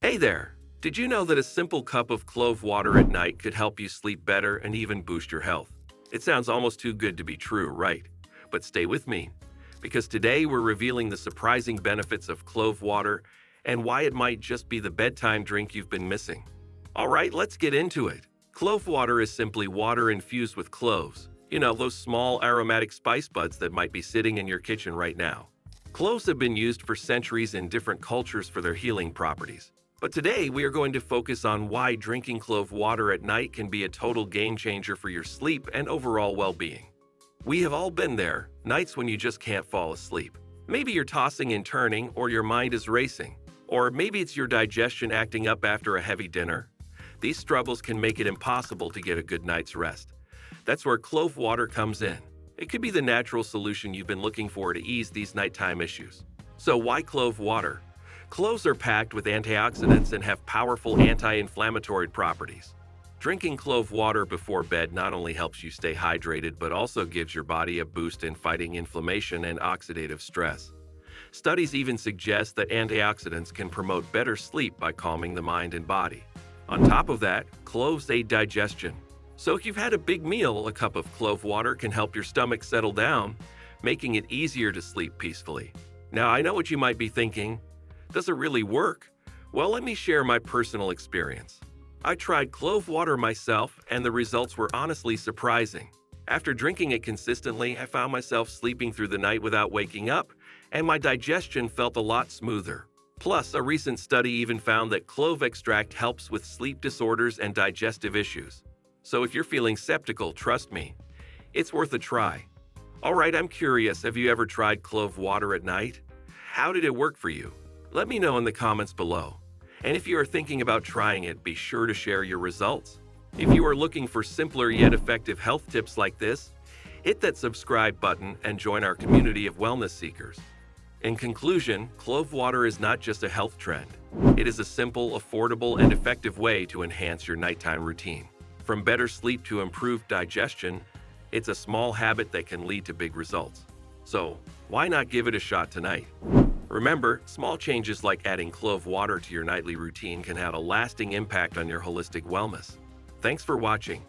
Hey there! Did you know that a simple cup of clove water at night could help you sleep better and even boost your health? It sounds almost too good to be true, right? But stay with me, because today we're revealing the surprising benefits of clove water and why it might just be the bedtime drink you've been missing. Alright, let's get into it. Clove water is simply water infused with cloves. You know, those small aromatic spice buds that might be sitting in your kitchen right now. Cloves have been used for centuries in different cultures for their healing properties. But today, we are going to focus on why drinking clove water at night can be a total game changer for your sleep and overall well-being. We have all been there, nights when you just can't fall asleep. Maybe you're tossing and turning, or your mind is racing. Or maybe it's your digestion acting up after a heavy dinner. These struggles can make it impossible to get a good night's rest. That's where clove water comes in. It could be the natural solution you've been looking for to ease these nighttime issues. So why clove water? Cloves are packed with antioxidants and have powerful anti-inflammatory properties. Drinking clove water before bed not only helps you stay hydrated but also gives your body a boost in fighting inflammation and oxidative stress. Studies even suggest that antioxidants can promote better sleep by calming the mind and body. On top of that, cloves aid digestion. So if you've had a big meal, a cup of clove water can help your stomach settle down, making it easier to sleep peacefully. Now, I know what you might be thinking. Does it really work? Well, let me share my personal experience. I tried clove water myself, and the results were honestly surprising. After drinking it consistently, I found myself sleeping through the night without waking up, and my digestion felt a lot smoother. Plus, a recent study even found that clove extract helps with sleep disorders and digestive issues. So if you're feeling skeptical, trust me, it's worth a try. Alright, I'm curious, have you ever tried clove water at night? How did it work for you? Let me know in the comments below. And if you are thinking about trying it, be sure to share your results. If you are looking for simpler yet effective health tips like this, hit that subscribe button and join our community of wellness seekers. In conclusion, clove water is not just a health trend. It is a simple, affordable, and effective way to enhance your nighttime routine. From better sleep to improved digestion, it's a small habit that can lead to big results. So, why not give it a shot tonight? Remember, small changes like adding clove water to your nightly routine can have a lasting impact on your holistic wellness. Thanks for watching.